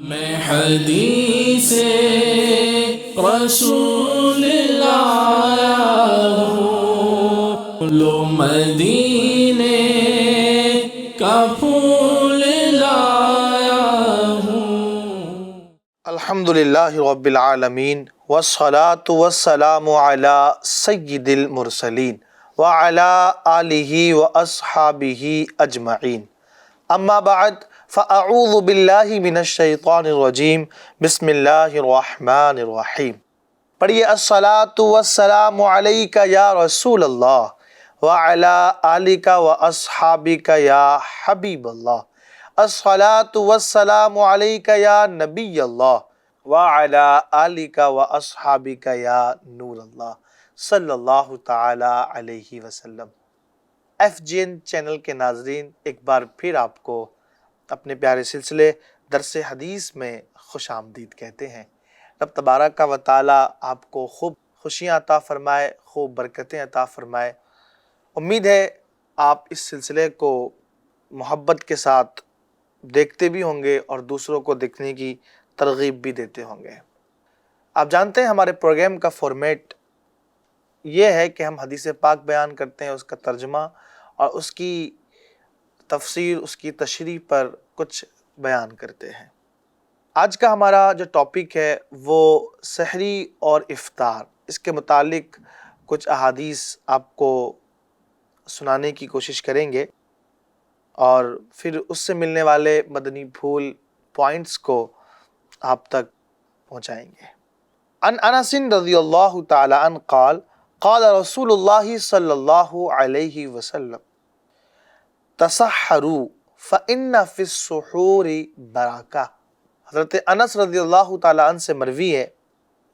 میں حدیث رسول لایا ہوں، لو مدینے کا پھول لایا ہوں۔ الحمدللہ رب العالمین والصلاة والسلام علی سید المرسلین وعلی آلہ واصحابہ اجمعین، اما بعد فاعوذ باللہ من الشیطان الرجیم، بسم اللہ الرحمن الرحیم۔ پڑھیے الصلاة والسلام علیک یا رسول اللہ وعلی آلک واصحابک یا حبیب اللہ، الصلاة والسلام علیک یا نبی اللہ وعلی آلک واصحابک یا نور اللہ صلی اللہ تعالی علیہ وسلم۔ FGN چینل کے ناظرین، ایک بار پھر آپ کو اپنے پیارے سلسلے درس حدیث میں خوش آمدید کہتے ہیں۔ رب تبارک و تعالی آپ کو خوب خوشیاں عطا فرمائے، خوب برکتیں عطا فرمائے۔ امید ہے آپ اس سلسلے کو محبت کے ساتھ دیکھتے بھی ہوں گے اور دوسروں کو دیکھنے کی ترغیب بھی دیتے ہوں گے۔ آپ جانتے ہیں ہمارے پروگرام کا فارمیٹ یہ ہے کہ ہم حدیث پاک بیان کرتے ہیں، اس کا ترجمہ اور اس کی تفسیر، اس کی تشریح پر کچھ بیان کرتے ہیں۔ آج کا ہمارا جو ٹاپک ہے وہ سحری اور افطار، اس کے متعلق کچھ احادیث آپ کو سنانے کی کوشش کریں گے اور پھر اس سے ملنے والے مدنی پھول پوائنٹس کو آپ تک پہنچائیں گے۔ عن انس رضی اللہ تعالی عنہ قال قال رسول اللہ صلی اللہ علیہ وسلم تسحروا فإن فی السحور برکہ۔ حضرت انس رضی اللہ تعالی عنہ سے مروی ہے،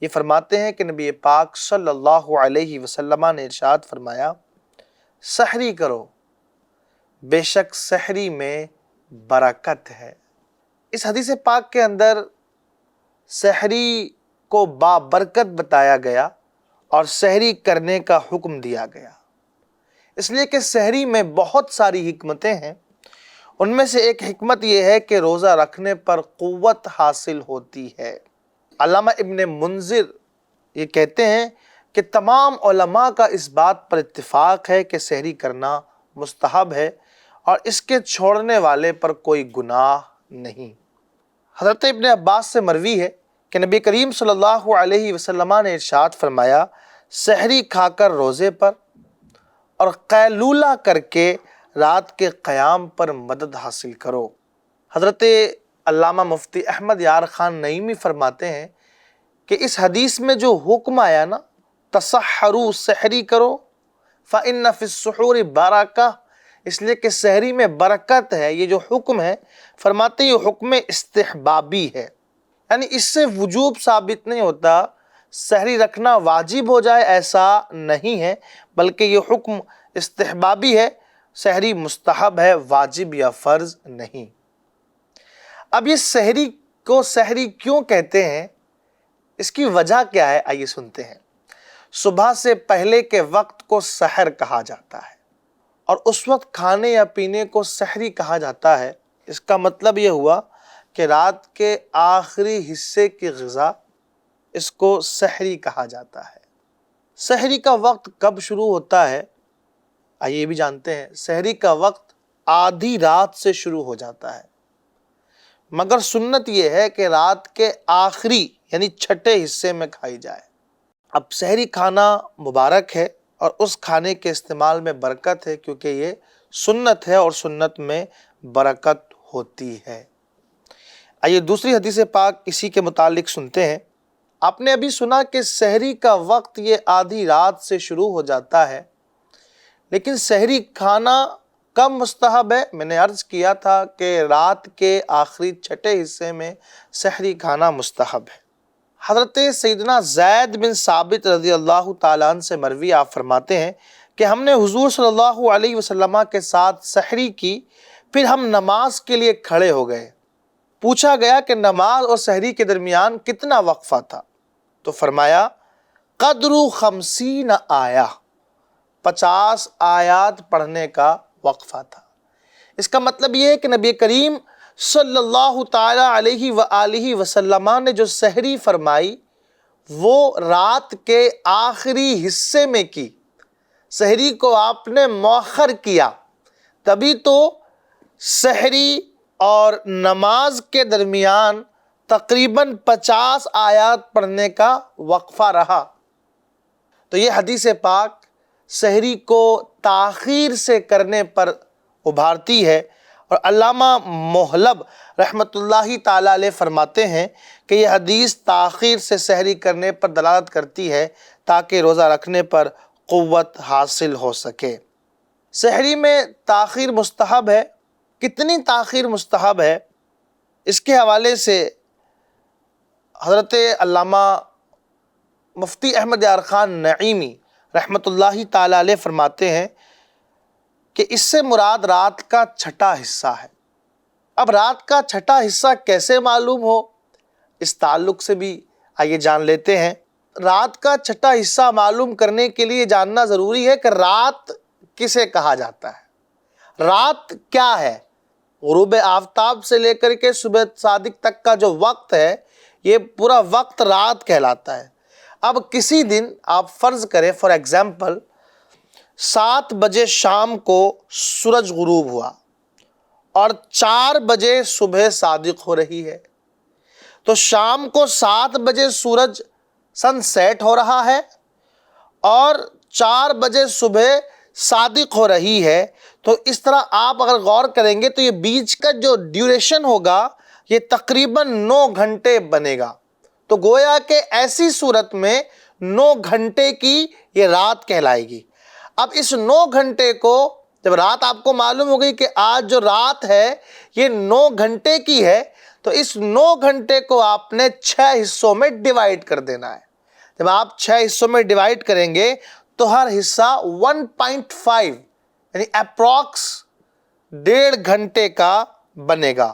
یہ فرماتے ہیں کہ نبی پاک صلی اللہ علیہ وسلم نے ارشاد فرمایا، سحری کرو، بے شک سحری میں برکت ہے۔ اس حدیث پاک کے اندر سحری کو بابرکت بتایا گیا اور سحری کرنے کا حکم دیا گیا، اس لیے کہ سحری میں بہت ساری حکمتیں ہیں۔ ان میں سے ایک حکمت یہ ہے کہ روزہ رکھنے پر قوت حاصل ہوتی ہے۔ علامہ ابن منذر یہ کہتے ہیں کہ تمام علماء کا اس بات پر اتفاق ہے کہ سحری کرنا مستحب ہے اور اس کے چھوڑنے والے پر کوئی گناہ نہیں۔ حضرت ابن عباس سے مروی ہے کہ نبی کریم صلی اللہ علیہ وسلم نے ارشاد فرمایا، سحری کھا کر روزے پر اور قیلولہ کر کے رات کے قیام پر مدد حاصل کرو۔ حضرت علامہ مفتی احمد یار خان نعیمی فرماتے ہیں کہ اس حدیث میں جو حکم آیا نا، تسحروا، سحری کرو، فإن فی السحور برکہ، اس لیے کہ سحری میں برکت ہے، یہ جو حکم ہے فرماتے ہیں یہ حکم استحبابی ہے، یعنی اس سے وجوب ثابت نہیں ہوتا، سحری رکھنا واجب ہو جائے ایسا نہیں ہے، بلکہ یہ حکم استحبابی ہے، سحری مستحب ہے، واجب یا فرض نہیں۔ اب یہ سحری کو سحری کیوں کہتے ہیں، اس کی وجہ کیا ہے، آئیے سنتے ہیں۔ صبح سے پہلے کے وقت کو سحر کہا جاتا ہے اور اس وقت کھانے یا پینے کو سحری کہا جاتا ہے۔ اس کا مطلب یہ ہوا کہ رات کے آخری حصے کی غذا، اس کو سحری کہا جاتا ہے۔ سحری کا وقت کب شروع ہوتا ہے، آئیے یہ بھی جانتے ہیں۔ سحری کا وقت آدھی رات سے شروع ہو جاتا ہے، مگر سنت یہ ہے کہ رات کے آخری یعنی چھٹے حصے میں کھائی جائے۔ اب سحری کھانا مبارک ہے اور اس کھانے کے استعمال میں برکت ہے، کیونکہ یہ سنت ہے اور سنت میں برکت ہوتی ہے۔ آئیے دوسری حدیث پاک اسی کے متعلق سنتے ہیں۔ آپ نے ابھی سنا کہ سحری کا وقت یہ آدھی رات سے شروع ہو جاتا ہے، لیکن سحری کھانا کب مستحب ہے؟ میں نے عرض کیا تھا کہ رات کے آخری چھٹے حصے میں سحری کھانا مستحب ہے۔ حضرت سیدنا زید بن ثابت رضی اللہ تعالیٰ عنہ سے مروی، آپ فرماتے ہیں کہ ہم نے حضور صلی اللہ علیہ وسلم کے ساتھ سحری کی، پھر ہم نماز کے لیے کھڑے ہو گئے۔ پوچھا گیا کہ نماز اور سحری کے درمیان کتنا وقفہ تھا، تو فرمایا قدر 50 آیہ، 50 آیات پڑھنے کا وقفہ تھا۔ اس کا مطلب یہ ہے کہ نبی کریم صلی اللہ تعالیٰ علیہ وآلہ وسلم نے جو سحری فرمائی وہ رات کے آخری حصے میں کی، سحری کو آپ نے مؤخر کیا، تبھی تو سحری اور نماز کے درمیان تقریباً 50 آیات پڑھنے کا وقفہ رہا۔ تو یہ حدیث پاک سحری کو تاخیر سے کرنے پر ابھارتی ہے، اور علامہ محلب رحمۃ اللہ تعالیٰ علیہ فرماتے ہیں کہ یہ حدیث تاخیر سے سحری کرنے پر دلالت کرتی ہے تاکہ روزہ رکھنے پر قوت حاصل ہو سکے۔ سحری میں تاخیر مستحب ہے، کتنی تاخیر مستحب ہے اس کے حوالے سے حضرت علامہ مفتی احمد یار خان نعیمی رحمۃ اللہ تعالیٰ علیہ فرماتے ہیں کہ اس سے مراد رات کا چھٹا حصہ ہے۔ اب رات کا چھٹا حصہ کیسے معلوم ہو، اس تعلق سے بھی آئیے جان لیتے ہیں۔ رات کا چھٹا حصہ معلوم کرنے کے لیے جاننا ضروری ہے کہ رات کسے کہا جاتا ہے، رات کیا ہے۔ غروب آفتاب سے لے کر کے صبح صادق تک کا جو وقت ہے یہ پورا وقت رات کہلاتا ہے۔ اب کسی دن آپ فرض کریں فار ایگزامپل 7 بجے شام کو سورج غروب ہوا اور 4 بجے صبح صادق ہو رہی ہے، تو شام کو 7 بجے سورج سن سیٹ ہو رہا ہے اور 4 بجے صبح صادق ہو رہی ہے۔ تو اس طرح آپ اگر غور کریں گے تو یہ بیچ کا جو ڈیوریشن ہوگا یہ تقریباً 9 گھنٹے بنے گا۔ تو گویا کہ ایسی صورت میں 9 گھنٹے کی یہ رات کہلائے گی۔ اب اس 9 گھنٹے کو جب رات آپ کو معلوم ہو گئی کہ آج جو رات ہے یہ 9 گھنٹے کی ہے، تو اس 9 گھنٹے کو آپ نے 6 حصوں میں ڈیوائیڈ کر دینا ہے۔ جب آپ 6 حصوں میں ڈیوائیڈ کریں گے تو ہر حصہ 1.5 یعنی اپروکس 1.5 گھنٹے کا بنے گا۔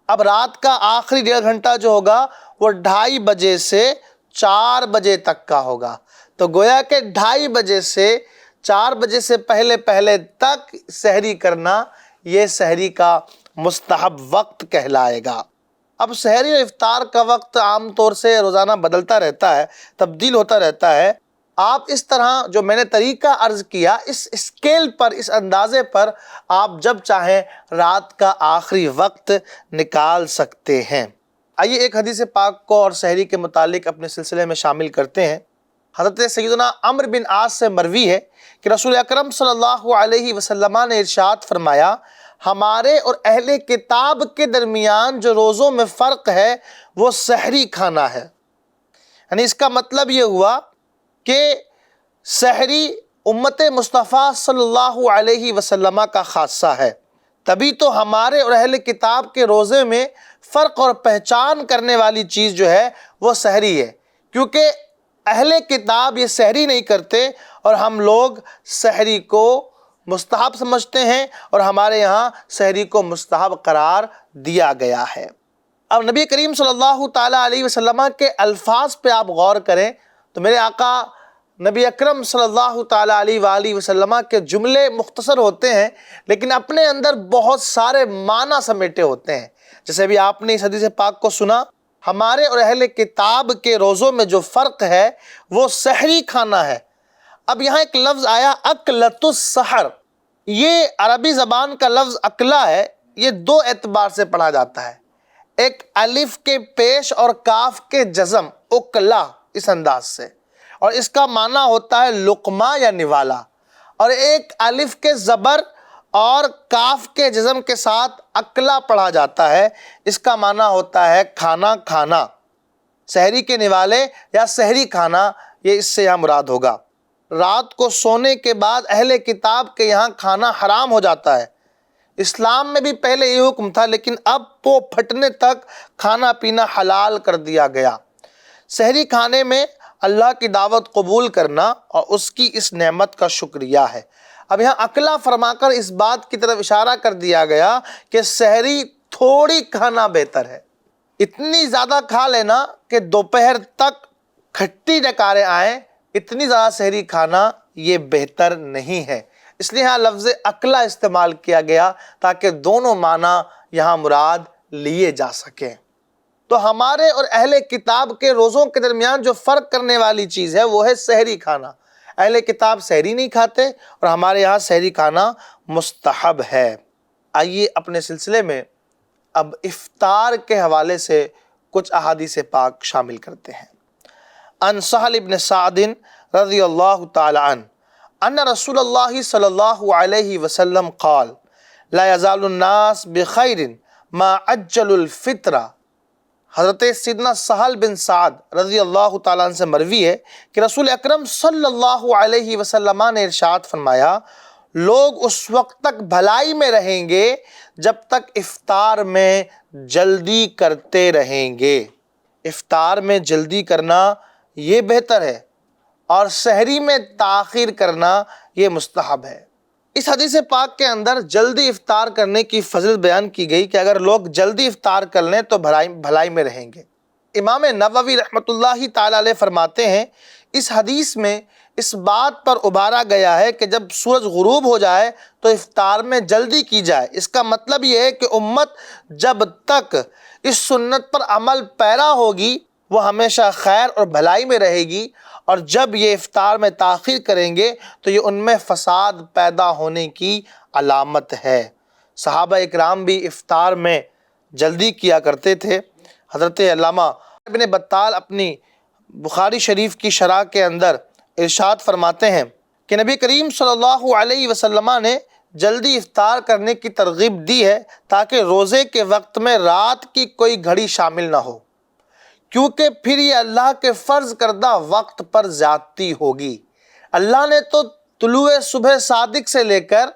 اب رات کا آخری 1.5 گھنٹہ جو ہوگا وہ 2:30 بجے سے 4 بجے تک کا ہوگا۔ تو گویا کہ 2:30 بجے سے 4 بجے سے پہلے تک سحری کرنا یہ سحری کا مستحب وقت کہلائے گا۔ اب سحری اور افطار کا وقت عام طور سے روزانہ بدلتا رہتا ہے، تبدیل ہوتا رہتا ہے۔ آپ اس طرح جو میں نے طریقہ عرض کیا اس اسکیل پر، اس اندازے پر آپ جب چاہیں رات کا آخری وقت نکال سکتے ہیں۔ آئیے ایک حدیث پاک کو اور سحری کے متعلق اپنے سلسلے میں شامل کرتے ہیں۔ حضرت سیدنا عمرو بن عاص سے مروی ہے کہ رسول اکرم صلی اللہ علیہ وسلم نے ارشاد فرمایا، ہمارے اور اہل کتاب کے درمیان جو روزوں میں فرق ہے وہ سحری کھانا ہے۔ یعنی اس کا مطلب یہ ہوا کہ سحری امت مصطفیٰ صلی اللہ علیہ وسلم کا خاصہ ہے، تبھی تو ہمارے اور اہل کتاب کے روزے میں فرق اور پہچان کرنے والی چیز جو ہے وہ سحری ہے، کیونکہ اہل کتاب یہ سحری نہیں کرتے اور ہم لوگ سحری کو مستحب سمجھتے ہیں اور ہمارے یہاں سحری کو مستحب قرار دیا گیا ہے۔ اب نبی کریم صلی اللہ تعالیٰ علیہ وسلم کے الفاظ پہ آپ غور کریں تو میرے آقا نبی اکرم صلی اللہ تعالیٰ علیہ وآلہ وسلم کے جملے مختصر ہوتے ہیں لیکن اپنے اندر بہت سارے معنی سمیٹے ہوتے ہیں۔ جیسے بھی آپ نے اس حدیث پاک کو سنا، ہمارے اور اہل کتاب کے روزوں میں جو فرق ہے وہ سحری کھانا ہے۔ اب یہاں ایک لفظ آیا اکلۃ السحر، یہ عربی زبان کا لفظ اکلا ہے، یہ 2 اعتبار سے پڑھا جاتا ہے۔ ایک الف کے پیش اور کاف کے جزم، اکلا، اس انداز سے، اور اس کا معنی ہوتا ہے لقمہ یا نوالا، اور ایک الف کے زبر اور کاف کے جزم کے ساتھ اکلا پڑھا جاتا ہے، اس کا معنی ہوتا ہے کھانا کھانا، سحری کے نوالے یا سحری کھانا، یہ اس سے یہاں مراد ہوگا۔ رات کو سونے کے بعد اہل کتاب کے یہاں کھانا حرام ہو جاتا ہے۔ اسلام میں بھی پہلے یہ حکم تھا لیکن اب پو پھٹنے تک کھانا پینا حلال کر دیا گیا۔ سحری کھانے میں اللہ کی دعوت قبول کرنا اور اس کی اس نعمت کا شکریہ ہے۔ اب یہاں اکلا فرما کر اس بات کی طرف اشارہ کر دیا گیا کہ سحری تھوڑی کھانا بہتر ہے۔ اتنی زیادہ کھا لینا کہ دوپہر تک کھٹی ڈکاریں آئیں، اتنی زیادہ سحری کھانا یہ بہتر نہیں ہے۔ اس لیے یہاں لفظ اکلا استعمال کیا گیا تاکہ دونوں معنی یہاں مراد لیے جا سکیں۔ تو ہمارے اور اہل کتاب کے روزوں کے درمیان جو فرق کرنے والی چیز ہے وہ ہے سحری کھانا۔ اہل کتاب سحری نہیں کھاتے اور ہمارے یہاں سحری کھانا مستحب ہے۔ آئیے اپنے سلسلے میں اب افطار کے حوالے سے کچھ احادیث پاک شامل کرتے ہیں۔ ان سہل بن سعد رضی اللہ تعالی عنہ ان رسول اللہ صلی اللہ علیہ وسلم قال لا یزال الناس بخیر ما عجل الفطرہ۔ حضرت سیدنا سہل بن سعد رضی اللہ تعالیٰ عنہ سے مروی ہے کہ رسول اکرم صلی اللہ علیہ وسلم نے ارشاد فرمایا، لوگ اس وقت تک بھلائی میں رہیں گے جب تک افطار میں جلدی کرتے رہیں گے۔ افطار میں جلدی کرنا یہ بہتر ہے اور سحری میں تاخیر کرنا یہ مستحب ہے۔ اس حدیث پاک کے اندر جلدی افطار کرنے کی فضیلت بیان کی گئی کہ اگر لوگ جلدی افطار کر لیں تو بھلائی میں رہیں گے۔ امام نووی رحمۃ اللہ تعالی علیہ فرماتے ہیں، اس حدیث میں اس بات پر ابھارا گیا ہے کہ جب سورج غروب ہو جائے تو افطار میں جلدی کی جائے۔ اس کا مطلب یہ ہے کہ امت جب تک اس سنت پر عمل پیرا ہوگی وہ ہمیشہ خیر اور بھلائی میں رہے گی، اور جب یہ افطار میں تاخیر کریں گے تو یہ ان میں فساد پیدا ہونے کی علامت ہے۔ صحابہ اکرام بھی افطار میں جلدی کیا کرتے تھے۔ حضرت علامہ ابن بطال اپنی بخاری شریف کی شرح کے اندر ارشاد فرماتے ہیں کہ نبی کریم صلی اللہ علیہ وسلم نے جلدی افطار کرنے کی ترغیب دی ہے تاکہ روزے کے وقت میں رات کی کوئی گھڑی شامل نہ ہو، کیونکہ پھر یہ اللہ کے فرض کردہ وقت پر زیادتی ہوگی۔ اللہ نے تو طلوع صبح صادق سے لے کر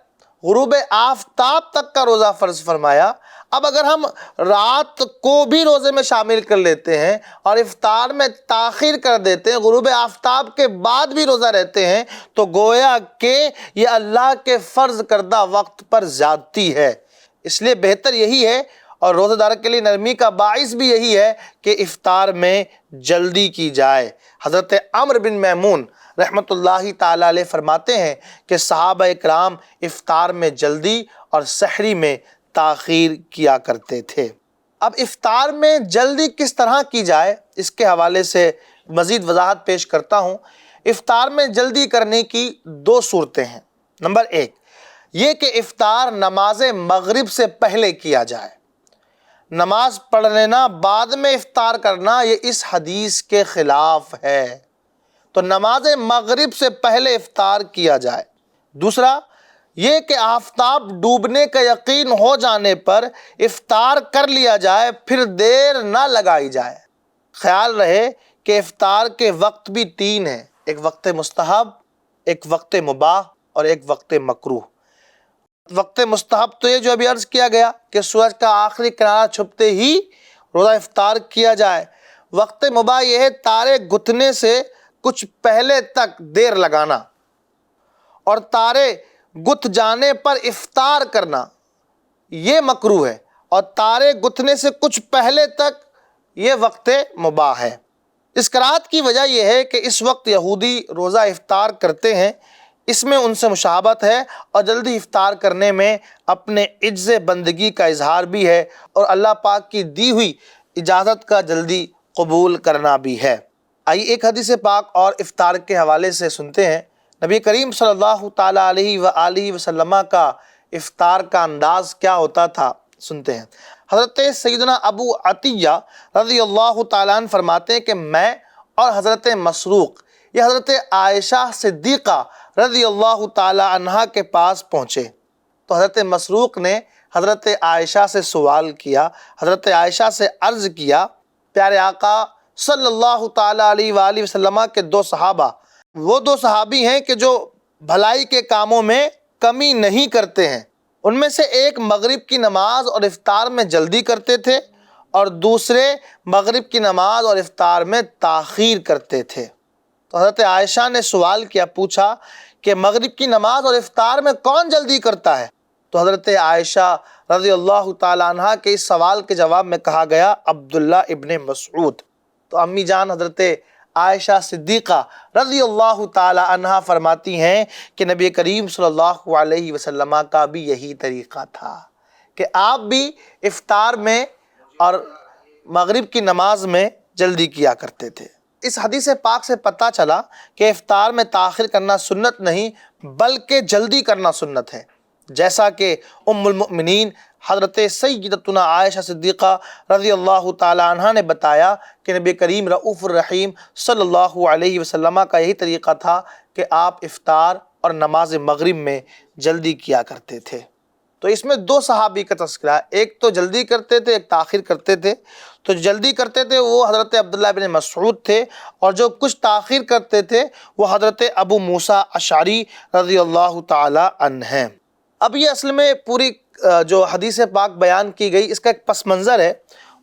غروب آفتاب تک کا روزہ فرض فرمایا، اب اگر ہم رات کو بھی روزے میں شامل کر لیتے ہیں اور افطار میں تاخیر کر دیتے ہیں، غروب آفتاب کے بعد بھی روزہ رہتے ہیں، تو گویا کہ یہ اللہ کے فرض کردہ وقت پر زیادتی ہے۔ اس لیے بہتر یہی ہے اور روزہ دار کے لیے نرمی کا باعث بھی یہی ہے کہ افطار میں جلدی کی جائے۔ حضرت عمرو بن میمون رحمۃ اللہ تعالی علیہ فرماتے ہیں کہ صحابہ اکرام افطار میں جلدی اور سحری میں تاخیر کیا کرتے تھے۔ اب افطار میں جلدی کس طرح کی جائے اس کے حوالے سے مزید وضاحت پیش کرتا ہوں۔ افطار میں جلدی کرنے کی دو صورتیں ہیں۔ نمبر ایک یہ کہ افطار نماز مغرب سے پہلے کیا جائے۔ نماز پڑھ لینا بعد میں افطار کرنا یہ اس حدیث کے خلاف ہے، تو نماز مغرب سے پہلے افطار کیا جائے۔ دوسرا یہ کہ آفتاب ڈوبنے کا یقین ہو جانے پر افطار کر لیا جائے، پھر دیر نہ لگائی جائے۔ خیال رہے کہ افطار کے وقت بھی تین ہیں، ایک وقت مستحب، ایک وقت مباح اور ایک وقت مکروہ۔ وقت مستحب تو یہ جو ابھی عرض کیا گیا کہ سورج کا آخری کنارہ چھپتے ہی روزہ افطار کیا جائے۔ وقت مباح یہ ہے تارے گھتنے سے کچھ پہلے تک دیر لگانا، اور تارے گتھ جانے پر افطار کرنا یہ مکروہ ہے، اور تارے گتھنے سے کچھ پہلے تک یہ وقت مباح ہے۔ اس کراہت کی وجہ یہ ہے کہ اس وقت یہودی روزہ افطار کرتے ہیں، اس میں ان سے مشابہت ہے، اور جلدی افطار کرنے میں اپنے عجز بندگی کا اظہار بھی ہے، اور اللہ پاک کی دی ہوئی اجازت کا جلدی قبول کرنا بھی ہے۔ آئیے ایک حدیث پاک اور افطار کے حوالے سے سنتے ہیں۔ نبی کریم صلی اللہ تعالیٰ علیہ وآلہ وسلم کا افطار کا انداز کیا ہوتا تھا، سنتے ہیں۔ حضرت سیدنا ابو عطیہ رضی اللہ تعالیٰ عنہ فرماتے ہیں کہ میں اور حضرت مسروق یہ حضرت عائشہ صدیقہ رضی اللہ تعالیٰ عنہا کے پاس پہنچے تو حضرت مسروق نے حضرت عائشہ سے سوال کیا، حضرت عائشہ سے عرض کیا، پیارے آقا صلی اللہ تعالیٰ علیہ وآلہ وسلم کے دو صحابہ، وہ دو صحابی ہیں کہ جو بھلائی کے کاموں میں کمی نہیں کرتے ہیں، ان میں سے ایک مغرب کی نماز اور افطار میں جلدی کرتے تھے اور دوسرے مغرب کی نماز اور افطار میں تاخیر کرتے تھے۔ تو حضرت عائشہ نے سوال کیا، پوچھا کہ مغرب کی نماز اور افطار میں کون جلدی کرتا ہے؟ تو حضرت عائشہ رضی اللہ تعالیٰ عنہ کے اس سوال کے جواب میں کہا گیا عبداللہ ابن مسعود۔ تو امی جان حضرت عائشہ صدیقہ رضی اللہ تعالیٰ عنہ فرماتی ہیں کہ نبی کریم صلی اللہ علیہ وسلم کا بھی یہی طریقہ تھا کہ آپ بھی افطار میں اور مغرب کی نماز میں جلدی کیا کرتے تھے۔ اس حدیث پاک سے پتہ چلا کہ افطار میں تاخیر کرنا سنت نہیں بلکہ جلدی کرنا سنت ہے، جیسا کہ ام المؤمنین حضرت سیدتنا عائشہ صدیقہ رضی اللہ تعالی عنہ نے بتایا کہ نبی کریم رؤوف الرحیم صلی اللہ علیہ وسلم کا یہی طریقہ تھا کہ آپ افطار اور نماز مغرب میں جلدی کیا کرتے تھے۔ تو اس میں دو صحابی کا تذکرہ ہے، ایک تو جلدی کرتے تھے، ایک تاخیر کرتے تھے۔ تو جلدی کرتے تھے وہ حضرت عبداللہ بن مسعود تھے، اور جو کچھ تاخیر کرتے تھے وہ حضرت ابو موسیٰ اشعری رضی اللہ تعالی عنہ ہیں۔ اب یہ اصل میں پوری جو حدیث پاک بیان کی گئی اس کا ایک پس منظر ہے،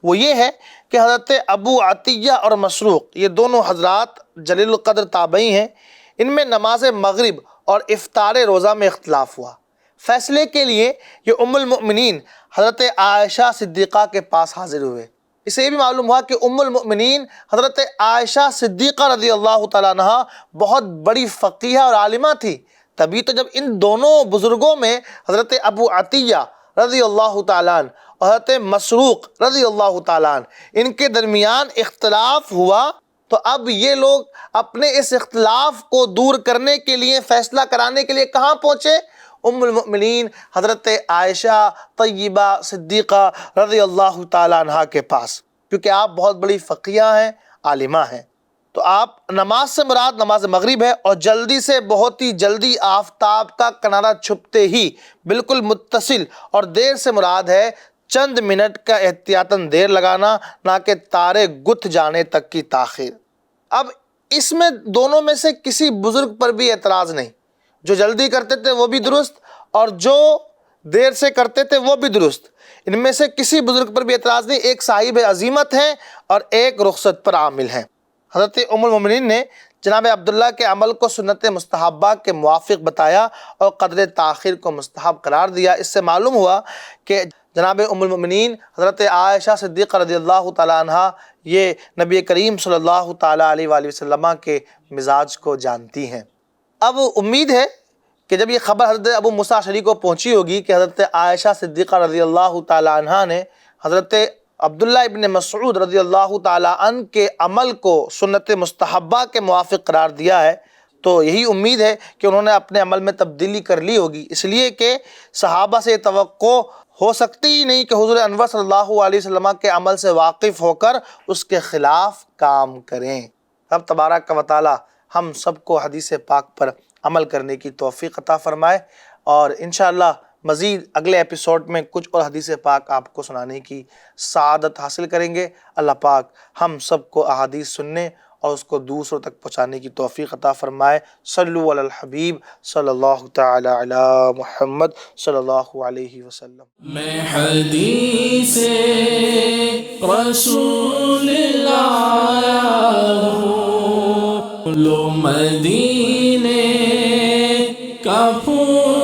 وہ یہ ہے کہ حضرت ابو عطیہ اور مسروق یہ دونوں حضرات جلیل القدر تابعی ہیں۔ ان میں نماز مغرب اور افطار روزہ میں اختلاف ہوا۔ فیصلے کے لیے یہ ام المؤمنین حضرت عائشہ صدیقہ کے پاس حاضر ہوئے۔ اسے یہ بھی معلوم ہوا کہ ام المؤمنین حضرت عائشہ صدیقہ رضی اللہ تعالیٰ عنہ بہت بڑی فقیہ اور عالمہ تھی، تبھی تو جب ان دونوں بزرگوں میں حضرت ابو عطیہ رضی اللہ تعالیٰ عنہ اور حضرت مسروق رضی اللہ تعالیٰ عنہ ان کے درمیان اختلاف ہوا، تو اب یہ لوگ اپنے اس اختلاف کو دور کرنے کے لیے، فیصلہ کرانے کے لیے کہاں پہنچے؟ ام المؤمنین حضرت عائشہ طیبہ صدیقہ رضی اللہ تعالیٰ عنہ کے پاس، کیونکہ آپ بہت بڑی فقیہ ہیں، عالمہ ہیں۔ تو آپ نماز سے مراد نماز مغرب ہے، اور جلدی سے بہت ہی جلدی آفتاب کا کنارہ چھپتے ہی بالکل متصل، اور دیر سے مراد ہے چند منٹ کا احتیاطاً دیر لگانا، نہ کہ تارے گتھ جانے تک کی تاخیر۔ اب اس میں دونوں میں سے کسی بزرگ پر بھی اعتراض نہیں، جو جلدی کرتے تھے وہ بھی درست اور جو دیر سے کرتے تھے وہ بھی درست، ان میں سے کسی بزرگ پر بھی اعتراض نہیں، ایک صاحب عزیمت ہیں اور ایک رخصت پر عامل ہیں۔ حضرت ام المؤمنین نے جناب عبداللہ کے عمل کو سنت مستحبہ کے موافق بتایا اور قدر تاخیر کو مستحب قرار دیا۔ اس سے معلوم ہوا کہ جناب ام المؤمنین حضرت عائشہ صدیقہ رضی اللہ تعالیٰ عنہ یہ نبی کریم صلی اللہ تعالیٰ علیہ وآلہ وسلم کے مزاج کو جانتی ہیں۔ اب امید ہے کہ جب یہ خبر حضرت ابو موسیٰ اشعری کو پہنچی ہوگی کہ حضرت عائشہ صدیقہ رضی اللہ تعالیٰ عنہ نے حضرت عبداللہ ابن مسعود رضی اللہ تعالیٰ عنہ کے عمل کو سنت مستحبہ کے موافق قرار دیا ہے، تو یہی امید ہے کہ انہوں نے اپنے عمل میں تبدیلی کر لی ہوگی، اس لیے کہ صحابہ سے یہ توقع ہو سکتی ہی نہیں کہ حضور انور صلی اللہ علیہ وسلم کے عمل سے واقف ہو کر اس کے خلاف کام کریں۔ رب تبارک و تعالی ہم سب کو حدیث پاک پر عمل کرنے کی توفیق عطا فرمائے، اور انشاءاللہ مزید اگلے ایپیسوڈ میں کچھ اور حدیث پاک آپ کو سنانے کی سعادت حاصل کریں گے۔ اللہ پاک ہم سب کو احادیث سننے اور اس کو دوسروں تک پہنچانے کی توفیق عطا فرمائے۔ صلو علی الحبیب صلی اللہ تعالی علی محمد صلی اللہ علیہ وسلم۔ میں حدیث رسول لایا ہوں، لو مدینے کا پھول